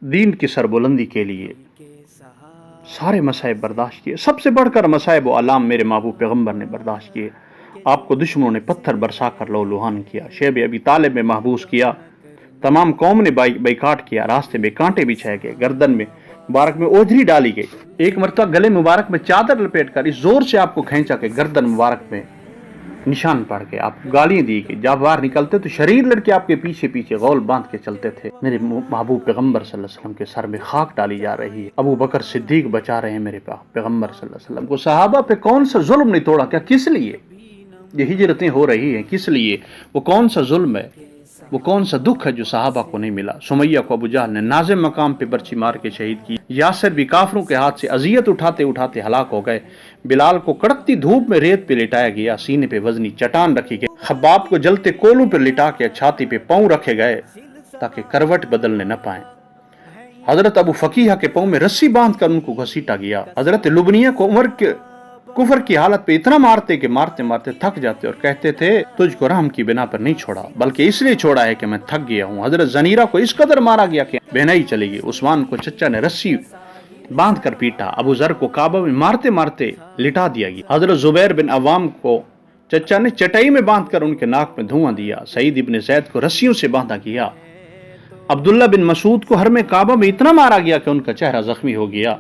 دین کی سربلندی کے لیے سارے مصائب برداشت کیے، سب سے بڑھ کر مصائب و آلام میرے محبوب پیغمبر نے برداشت کیے۔ آپ کو دشمنوں نے پتھر برسا کر لو لوہان کیا، شیب ابی طالب میں محبوس کیا، تمام قوم نے بائیکاٹ کیا، راستے میں کانٹے بچھائے گئے، گردن میں مبارک میں اوجھری ڈالی گئی، ایک مرتبہ گلے مبارک میں چادر لپیٹ کر اس زور سے آپ کو کھینچا کہ گردن مبارک میں نشان پڑ گئے، آپ کو گالیاں دی گئی، جب باہر نکلتے تو شریر لڑکے آپ کے پیچھے پیچھے غول باندھ کے چلتے تھے۔ میرے محبوب پیغمبر صلی اللہ علیہ وسلم کے سر میں خاک ڈالی جا رہی ہے، ابو بکر صدیق بچا رہے ہیں میرے پیغمبر صلی اللہ علیہ وسلم کو۔ صحابہ پہ کون سا ظلم نہیں توڑا؟ کیا کس لیے یہ ہجرتیں ہو رہی ہیں؟ کس لیے؟ وہ کون سا ظلم ہے، وہ کون سا دکھ ہے جو صحابہ کو نہیں ملا؟ سمیہ کو ابو جہل نے نازم مقام پہ برچی مار کے شہید کی، یاسر بھی کافروں کے ہاتھ سے اذیت اٹھاتے اٹھاتے ہلاک ہو گئے، بلال کو کڑکتی دھوپ میں ریت پہ لٹایا گیا، سینے پہ وزنی چٹان رکھی گئی، خباب کو جلتے کولوں پہ لٹا کے چھاتی پہ پاؤں رکھے گئے تاکہ کروٹ بدلنے نہ پائیں۔ حضرت ابو فقیہ کے پاؤں میں رسی باندھ کر ان کو گھسیٹا گیا۔ حضرت لبنیہ کو عمر کے کفر کی حالت پہ اتنا مارتے کہ مارتے مارتے تھک جاتے اور کہتے تھے تجھ کو رحم کی بنا پر نہیں چھوڑا بلکہ اس لیے چھوڑا ہے کہ میں تھک گیا ہوں۔ حضرت زنیرہ کو اس قدر مارا گیا کہ بہنائی چلی گئی۔ عثمان کو چچا نے رسی باندھ کر پیٹا، ابو ذر کو کعبہ میں مارتے مارتے لٹا دیا گیا۔ حضرت زبیر بن عوام کو چچا نے چٹائی میں باندھ کر ان کے ناک میں دھواں دیا۔ سعید ابن زید کو رسیوں سے باندھا گیا۔ عبداللہ بن مسعود کو حرم کعبہ میں اتنا مارا گیا کہ ان کا چہرہ زخمی ہو گیا۔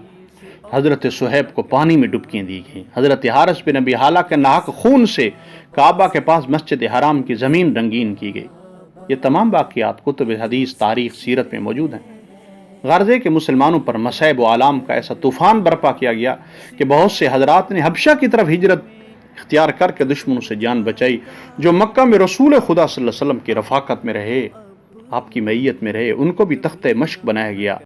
حضرت صہیب کو پانی میں ڈبکیاں دی گئیں۔ حضرت حارث بن ابی حالہ کے ناحق خون سے کعبہ کے پاس مسجد حرام کی زمین رنگین کی گئی۔ یہ تمام واقعات کتب حدیث، تاریخ، سیرت میں موجود ہیں۔ غرض ہے کہ مسلمانوں پر مصائب و آلام کا ایسا طوفان برپا کیا گیا کہ بہت سے حضرات نے حبشہ کی طرف ہجرت اختیار کر کے دشمنوں سے جان بچائی۔ جو مکہ میں رسول خدا صلی اللہ علیہ وسلم کی رفاقت میں رہے، آپ کی معیت میں رہے، ان کو بھی تخت مشق بنایا گیا۔